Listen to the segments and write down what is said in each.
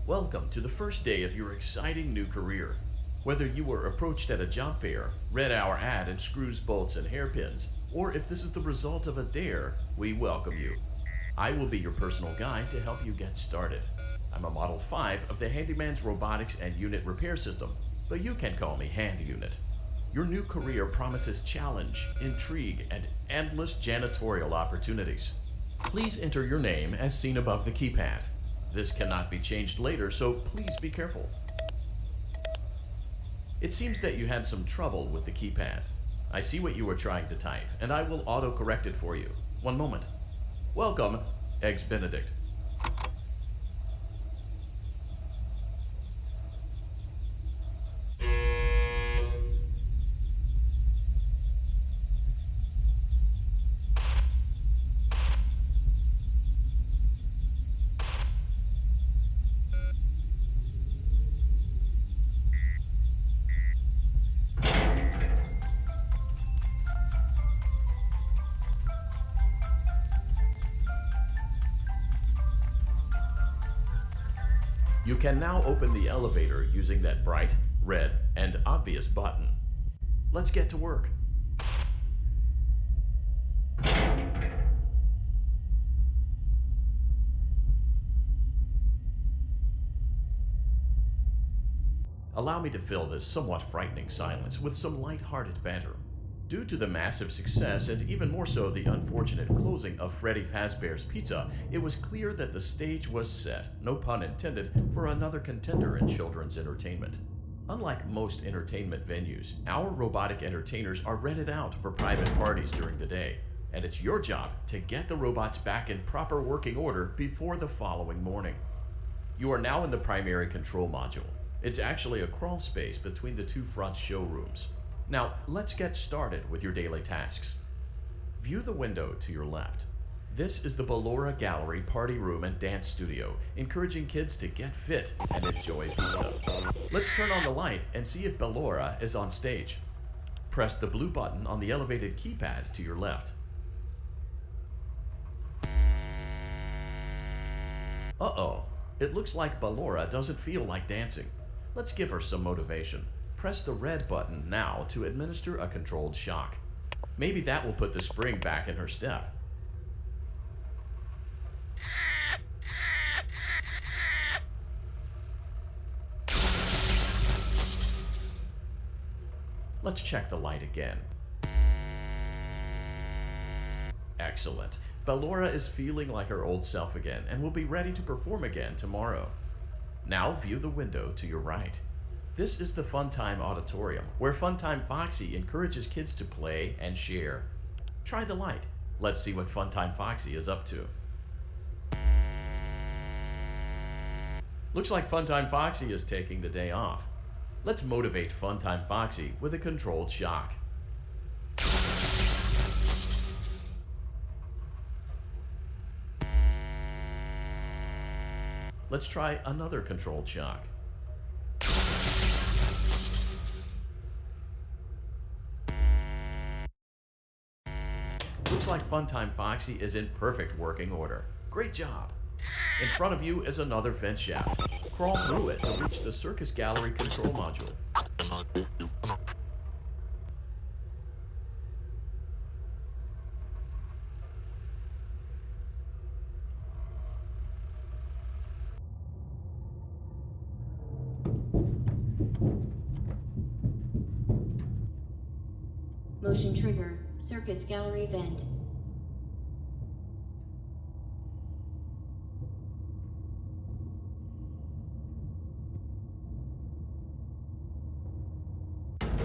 Welcome to the first day of your exciting new career. Whether you were approached at a job fair, read our ad and screws, bolts, and hairpins, or if this is the result of a dare, we welcome you. I will be your personal guide to help you get started. I'm a Model 5 of the Handyman's Robotics and Unit Repair System, but you can call me Hand Unit. Your new career promises challenge, intrigue, and endless janitorial opportunities. Please enter your name as seen above the keypad. This cannot be changed later, so please be careful. It seems that you had some trouble with the keypad. I see what you were trying to type, and I will auto-correct it for you. One moment. Welcome, Eggs Benedict. You can now open the elevator using that bright, red, and obvious button. Let's get to work. Allow me to fill this somewhat frightening silence with some light-hearted banter. Due to the massive success, and even more so the unfortunate closing of Freddy Fazbear's Pizza, it was clear that the stage was set, no pun intended, for another contender in children's entertainment. Unlike most entertainment venues, our robotic entertainers are rented out for private parties during the day, and it's your job to get the robots back in proper working order before the following morning. You are now in the primary control module. It's actually a crawl space between the two front showrooms. Now, let's get started with your daily tasks. View the window to your left. This is the Ballora Gallery Party Room and Dance Studio, encouraging kids to get fit and enjoy pizza. Let's turn on the light and see if Ballora is on stage. Press the blue button on the elevated keypad to your left. Uh-oh, it looks like Ballora doesn't feel like dancing. Let's give her some motivation. Press the red button now to administer a controlled shock. Maybe that will put the spring back in her step. Let's check the light again. Excellent. Ballora is feeling like her old self again and will be ready to perform again tomorrow. Now view the window to your right. This is the Funtime Auditorium, where Funtime Foxy encourages kids to play and share. Try the light. Let's see what Funtime Foxy is up to. Looks like Funtime Foxy is taking the day off. Let's motivate Funtime Foxy with a controlled shock. Let's try another controlled shock. Looks like Funtime Foxy is in perfect working order. Great job! In front of you is another vent shaft. Crawl through it to reach the Circus Gallery control module. Motion trigger, Circus Gallery vent.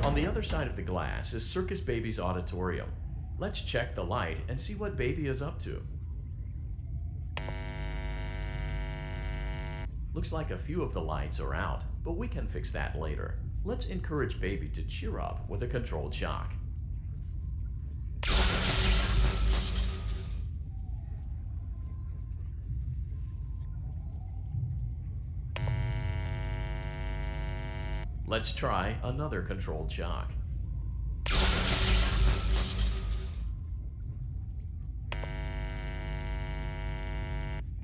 On the other side of the glass is Circus Baby's auditorium. Let's check the light and see what Baby is up to. Looks like a few of the lights are out, but we can fix that later. Let's encourage Baby to cheer up with a controlled shock. Let's try another controlled shock.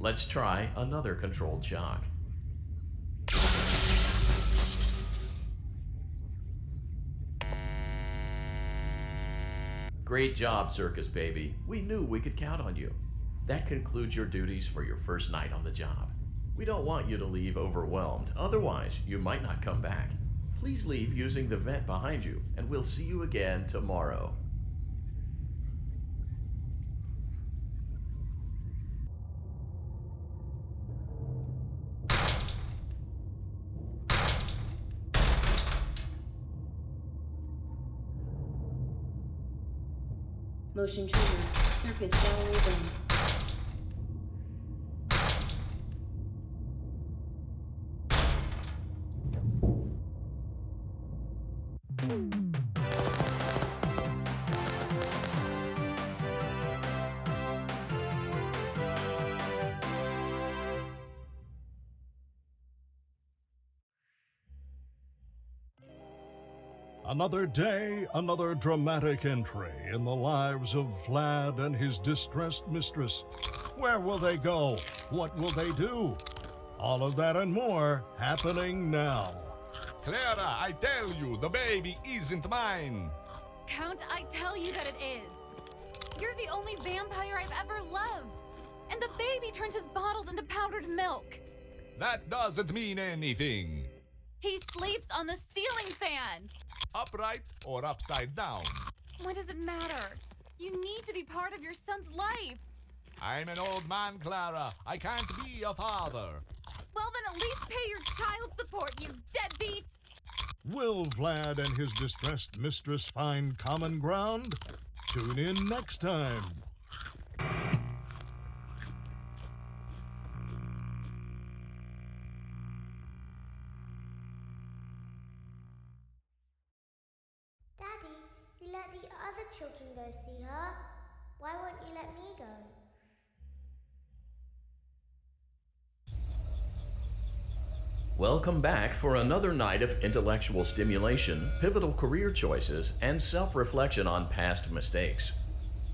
Let's try another controlled shock. Great job, Circus Baby. We knew we could count on you. That concludes your duties for your first night on the job. We don't want you to leave overwhelmed, otherwise you might not come back. Please leave using the vent behind you, and we'll see you again tomorrow. Motion trigger. Circus gallery vent. Another day, another dramatic entry in the lives of Vlad and his distressed mistress. Where will they go? What will they do? All of that and more happening now. Clara, I tell you, the baby isn't mine. Count, I tell you that it is. You're the only vampire I've ever loved. And the baby turns his bottles into powdered milk. That doesn't mean anything. He sleeps on the ceiling fan. Upright or upside down? What does it matter? You need to be part of your son's life. I'm an old man, Clara. I can't be a father. Well, then at least pay your child support, you deadbeat. Will Vlad and his distressed mistress find common ground? Tune in next time. Daddy, you let the other children go see her. Why won't you let me go? Welcome back for another night of intellectual stimulation, pivotal career choices, and self-reflection on past mistakes.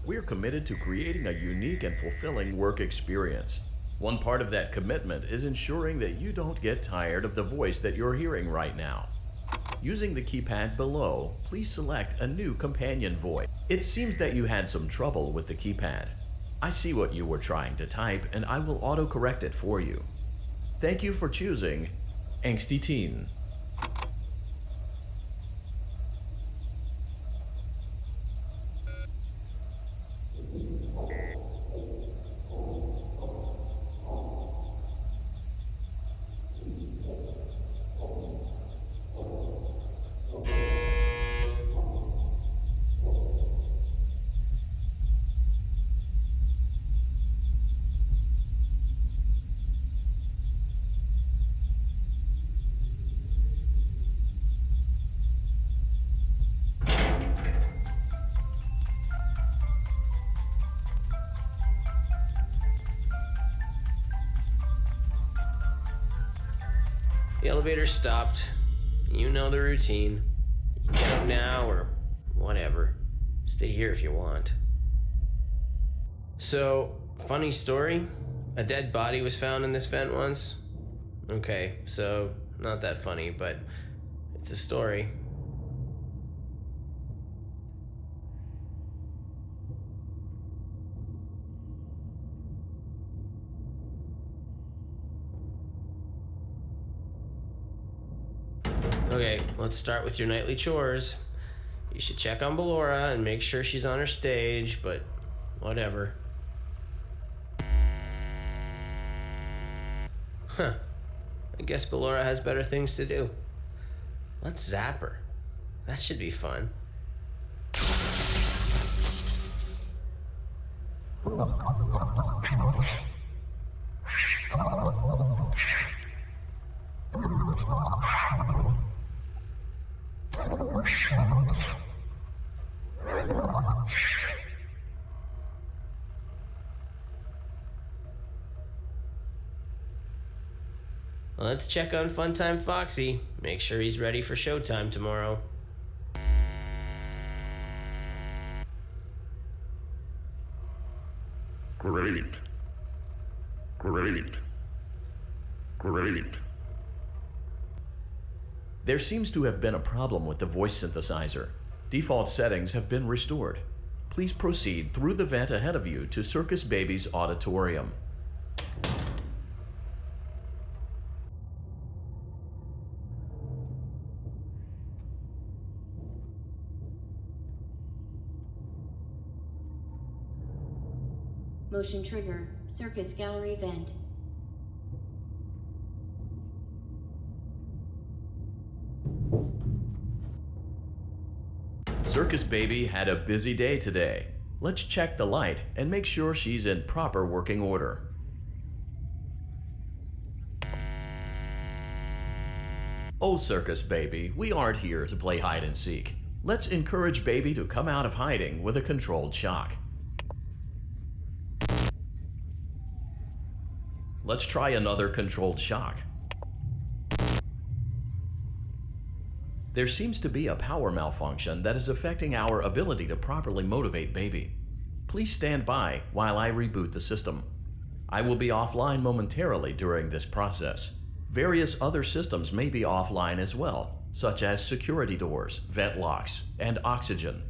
We're committed to creating a unique and fulfilling work experience. One part of that commitment is ensuring that you don't get tired of the voice that you're hearing right now. Using the keypad below, please select a new companion voice. It seems that you had some trouble with the keypad. I see what you were trying to type, and I will autocorrect it for you. Thank you for choosing Angsty Teen. The elevator stopped. You know the routine. You get out now or whatever. Stay here if you want. So, funny story. A dead body was found in this vent once. Okay, so not that funny, but it's a story. Okay, let's start with your nightly chores. You should check on Ballora and make sure she's on her stage, but whatever. Huh. I guess Ballora has better things to do. Let's zap her. That should be fun. Let's check on Funtime Foxy. Make sure he's ready for showtime tomorrow. Great. There seems to have been a problem with the voice synthesizer. Default settings have been restored. Please proceed through the vent ahead of you to Circus Baby's auditorium. Motion trigger. Circus gallery vent. Circus Baby had a busy day today. Let's check the light and make sure she's in proper working order. Oh, Circus Baby, we aren't here to play hide and seek. Let's encourage Baby to come out of hiding with a controlled shock. Let's try another controlled shock. There seems to be a power malfunction that is affecting our ability to properly motivate Baby. Please stand by while I reboot the system. I will be offline momentarily during this process. Various other systems may be offline as well, such as security doors, vent locks, and oxygen.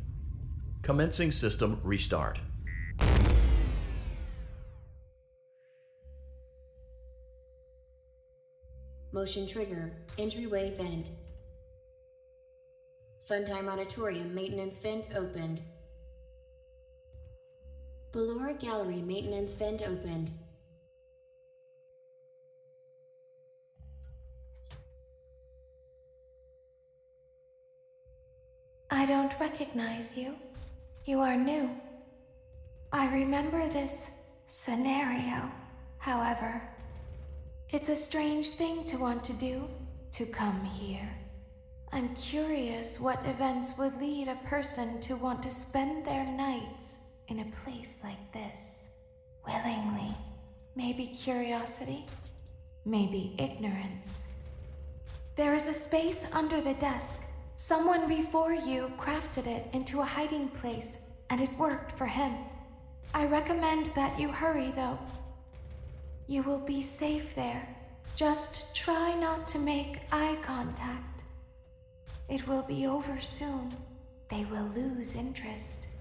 Commencing system restart. Motion trigger. Entryway vent. Funtime Auditorium maintenance vent opened. Ballora Gallery maintenance vent opened. I don't recognize you. You are new. I remember this scenario, however. It's a strange thing to want to do, to come here. I'm curious what events would lead a person to want to spend their nights in a place like this. Willingly. Maybe curiosity, maybe ignorance. There is a space under the desk. Someone before you crafted it into a hiding place, and it worked for him. I recommend that you hurry, though. You will be safe there. Just try not to make eye contact. It will be over soon. They will lose interest.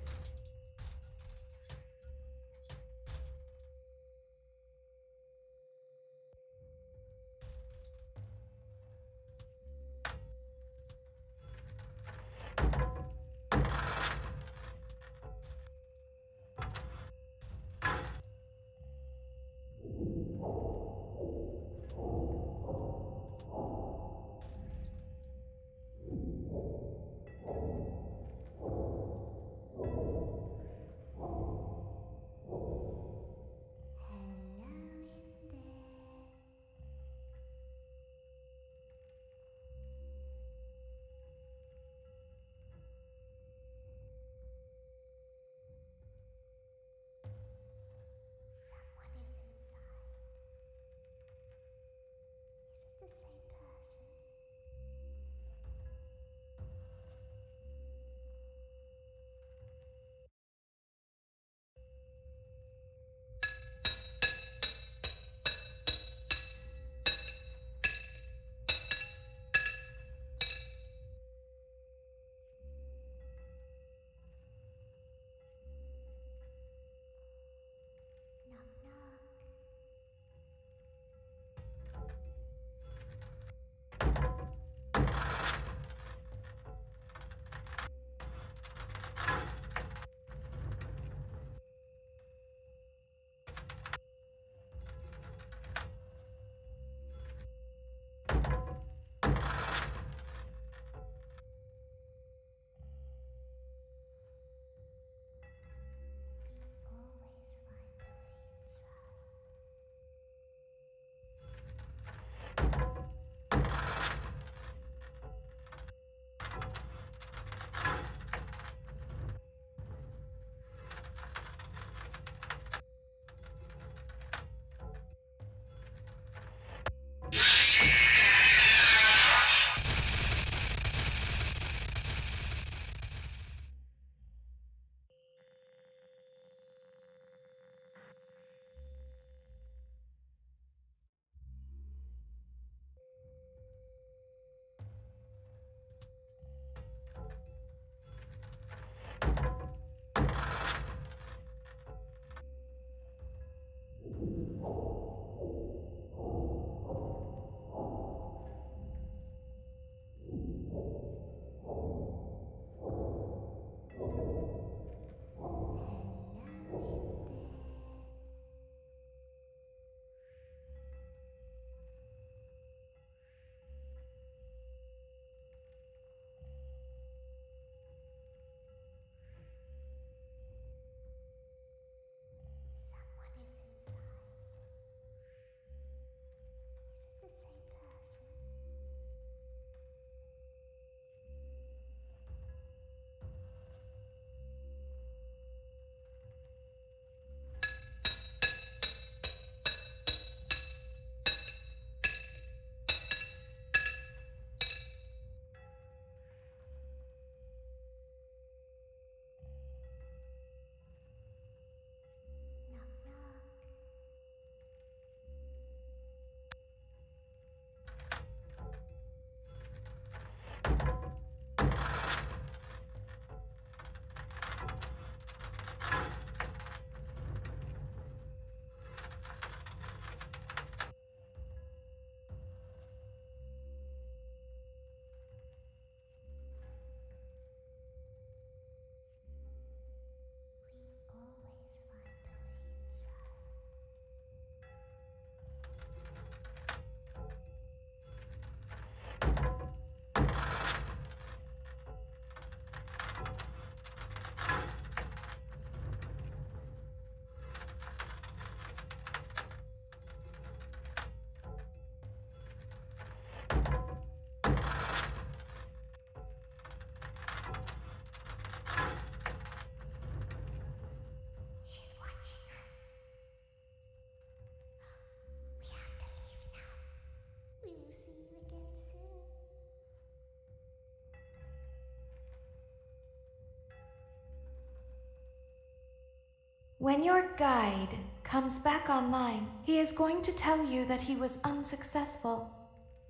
When your guide comes back online, he is going to tell you that he was unsuccessful,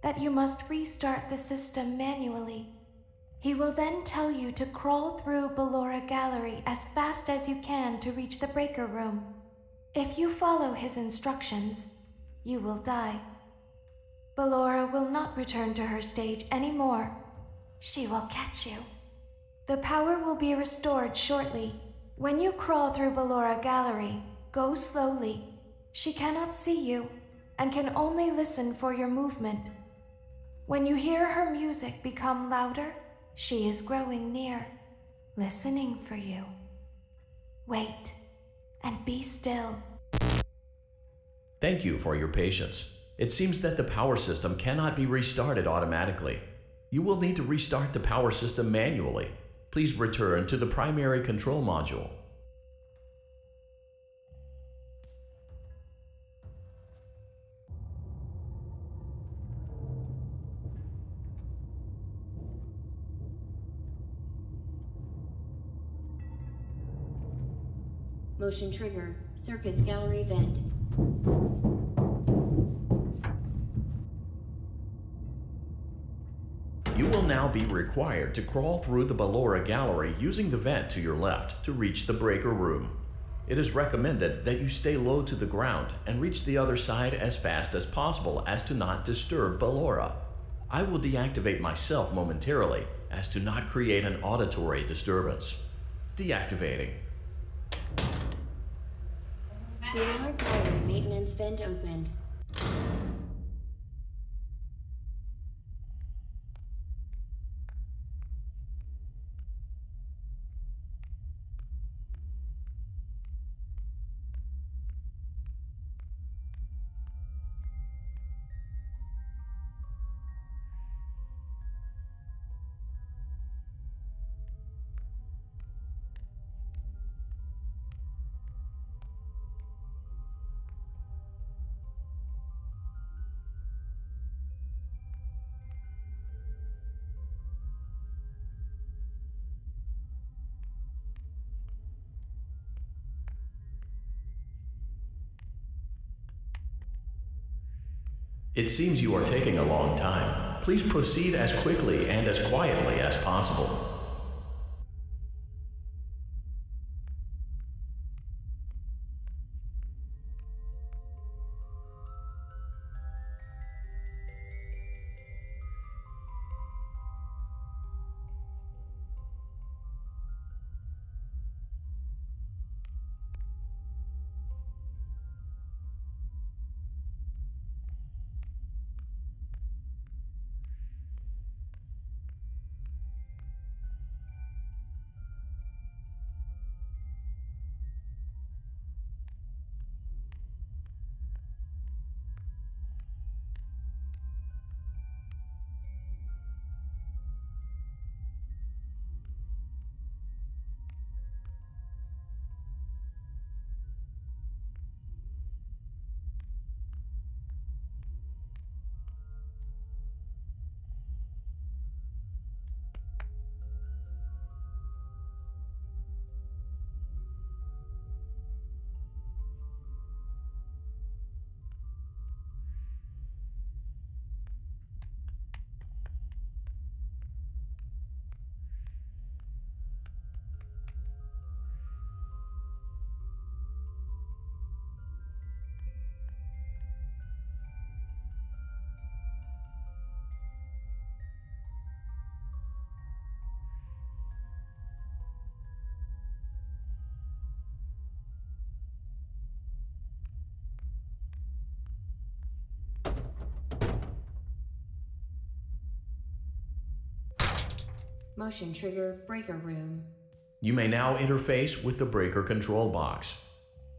that you must restart the system manually. He will then tell you to crawl through Ballora Gallery as fast as you can to reach the breaker room. If you follow his instructions, you will die. Ballora will not return to her stage anymore. She will catch you. The power will be restored shortly. When you crawl through Ballora Gallery, go slowly. She cannot see you and can only listen for your movement. When you hear her music become louder, she is growing near, listening for you. Wait and be still. Thank you for your patience. It seems that the power system cannot be restarted automatically. You will need to restart the power system manually. Please return to the primary control module. Motion trigger. Circus gallery vent. You will now be required to crawl through the Ballora Gallery using the vent to your left to reach the breaker room. It is recommended that you stay low to the ground and reach the other side as fast as possible as to not disturb Ballora. I will deactivate myself momentarily as to not create an auditory disturbance. Deactivating. Ballora gallery maintenance vent opened. It seems you are taking a long time. Please proceed as quickly and as quietly as possible. Motion trigger breaker room. You may now interface with the breaker control box.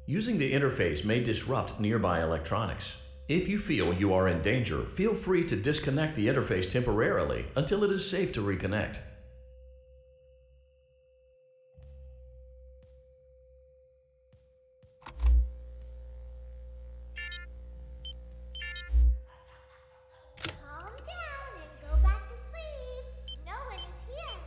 Using the interface may disrupt nearby electronics. If you feel you are in danger, feel free to disconnect the interface temporarily until it is safe to reconnect. Calm down and go back to sleep. No one is here.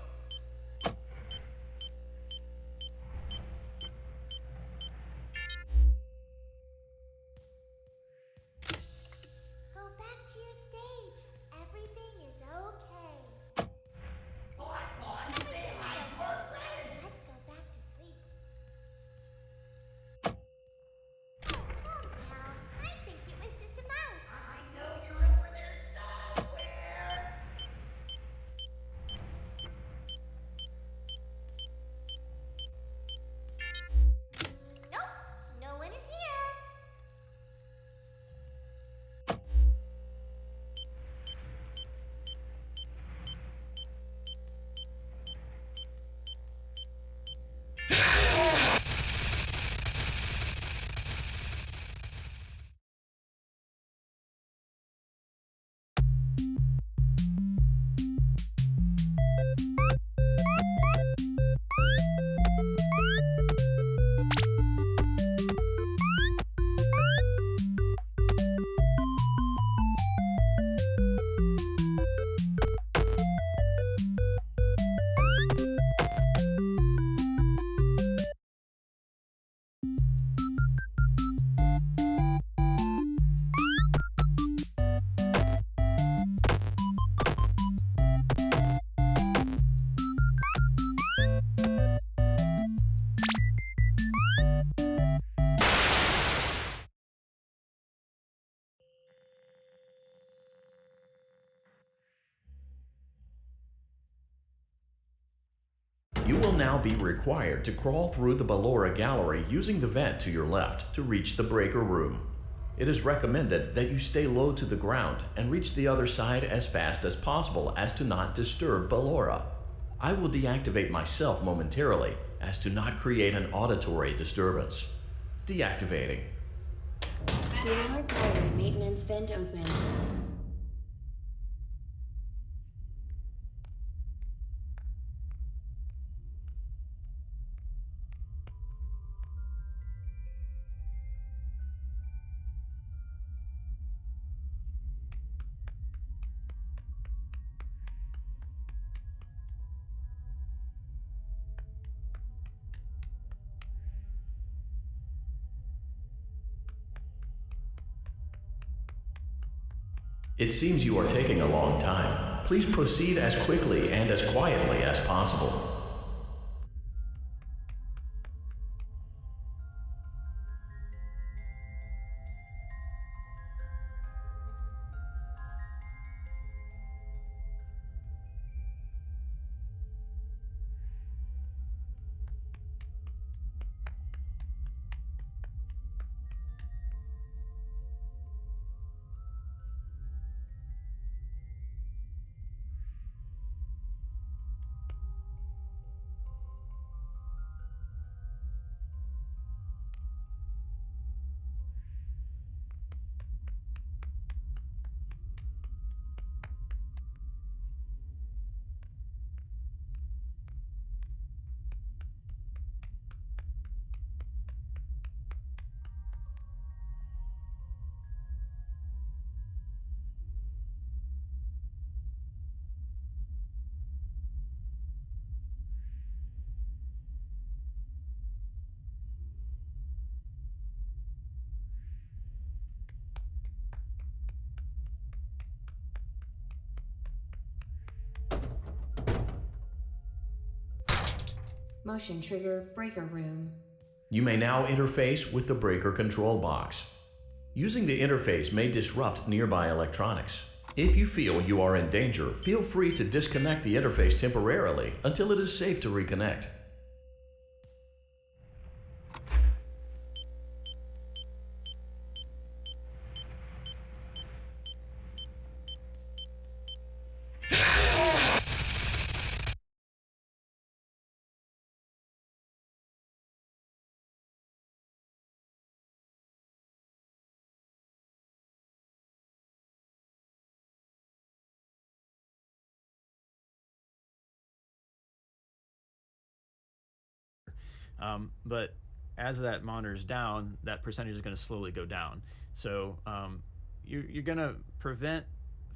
You will now be required to crawl through the Ballora gallery using the vent to your left to reach the breaker room. It is recommended that you stay low to the ground and reach the other side as fast as possible as to not disturb Ballora. I will deactivate myself momentarily as to not create an auditory disturbance. Deactivating. Getting our gallery maintenance vent open. It seems you are taking a long time. Please proceed as quickly and as quietly as possible. Motion trigger breaker room. You may now interface with the breaker control box. Using the interface may disrupt nearby electronics. If you feel you are in danger, feel free to disconnect the interface temporarily until it is safe to reconnect. But as that monitor's down, that percentage is going to slowly go down. So you're going to prevent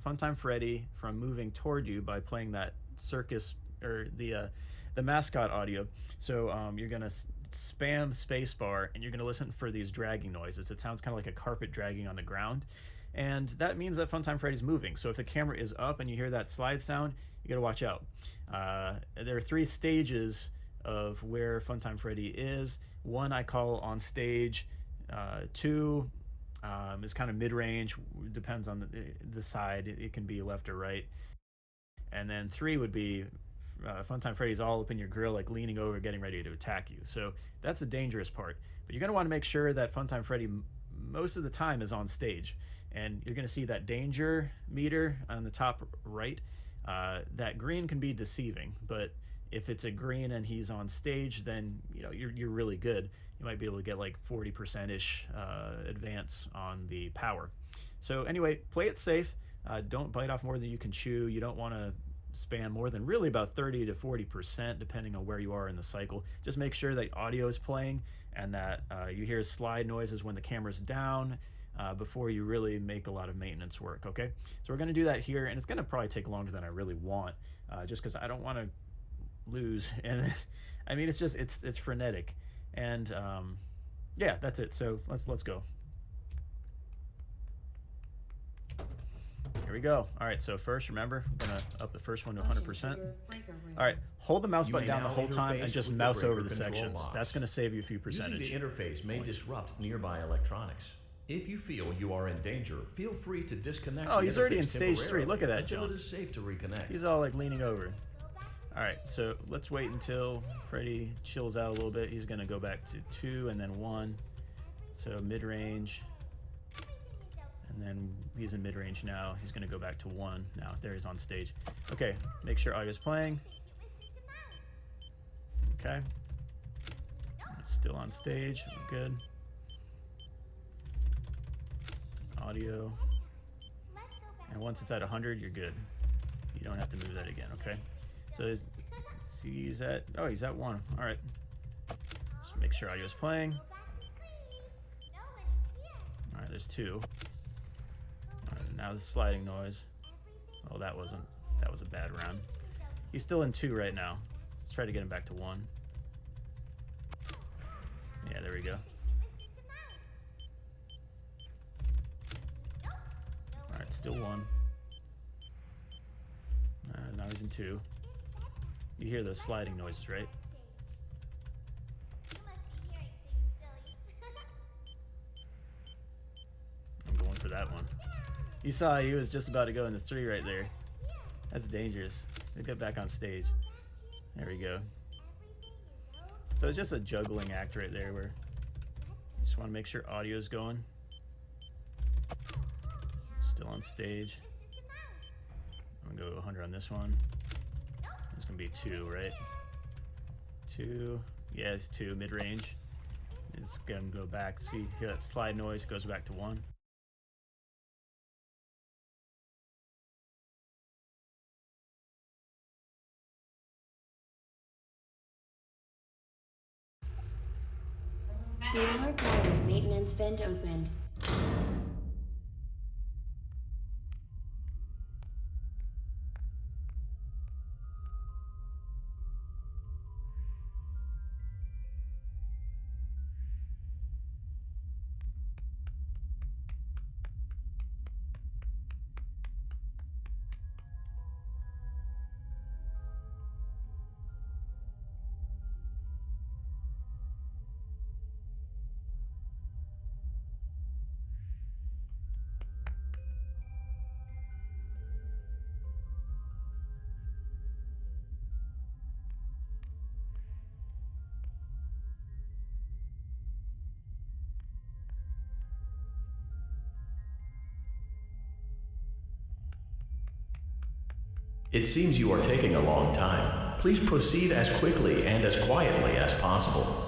Funtime Freddy from moving toward you by playing that circus or the mascot audio. So you're going to spam spacebar and you're going to listen for these dragging noises. It sounds kind of like a carpet dragging on the ground. And that means that Funtime Freddy's moving. So if the camera is up and you hear that slide sound, you got to watch out. There are 3 stages of where Funtime Freddy is. 1 I call on stage. 2 is kind of mid-range, depends on the side. It can be left or right. And then 3 would be Funtime Freddy's all up in your grill, like leaning over, getting ready to attack you. So that's the dangerous part. But you're going to want to make sure that Funtime Freddy most of the time is on stage. And you're going to see that danger meter on the top right. That green can be deceiving, but if it's a green and he's on stage, then you're really good. You might be able to get like 40%-ish advance on the power. So anyway, play it safe. Don't bite off more than you can chew. You don't want to spam more than really about 30 to 40%, depending on where you are in the cycle. Just make sure that audio is playing and that you hear slide noises when the camera's down before you really make a lot of maintenance work. Okay, so we're going to do that here, and it's going to probably take longer than I really want, just because I don't want to lose. And I mean, it's frenetic, and yeah, that's it. So let's go. Here we go. All right, so first, remember, I'm gonna up the first one to 100%. All right, hold the mouse button down the whole time and just mouse over the sections. That's gonna save you a few percentage. Using the interface may disrupt nearby electronics. If you feel you are in danger, feel free to disconnect. Oh, he's already in stage 3. Look at that, until John. it is safe to reconnect. He's all like leaning over. Alright, so let's wait until Freddy chills out a little bit. He's gonna go back to 2 and then 1. So mid-range. And then he's in mid-range now. He's gonna go back to 1 now. There he's on stage. Okay, make sure audio's playing. Okay. It's still on stage. Good. Audio. And once it's at 100, you're good. You don't have to move that again, okay? So he's at, oh, he's at 1. All right. Just make sure audio's playing. All right, there's 2. All right, now the sliding noise. Oh, that was a bad round. He's still in 2 right now. Let's try to get him back to 1. Yeah, there we go. All right, still 1. Now he's in 2. You hear those sliding noises, right? I'm going for that one. You saw he was just about to go in the 3 right there. That's dangerous. He'll get back on stage. There we go. So it's just a juggling act right there where you just want to make sure audio's going. Still on stage. I'm gonna go 100 on this one. It's gonna be 2, right? 2. Yeah, it's 2 mid-range. It's gonna go back. See, hear that slide noise? It goes back to 1. BNR Gallery maintenance vent opened. It seems you are taking a long time. Please proceed as quickly and as quietly as possible.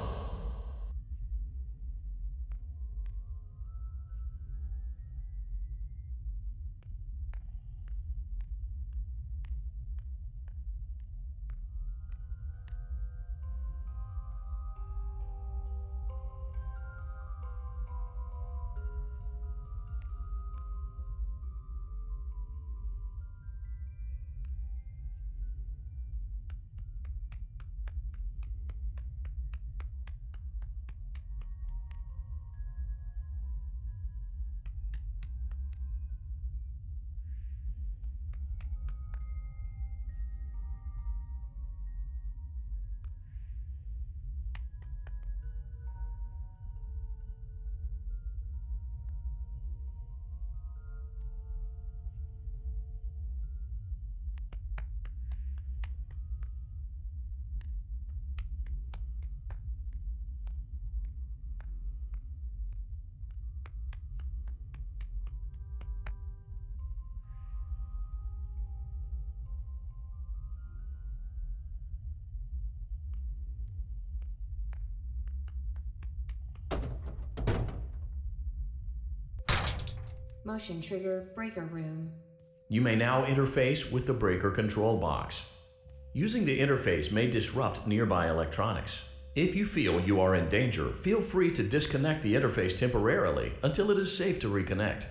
Motion trigger breaker room. You may now interface with the breaker control box. Using the interface may disrupt nearby electronics. If you feel you are in danger, feel free to disconnect the interface temporarily until it is safe to reconnect.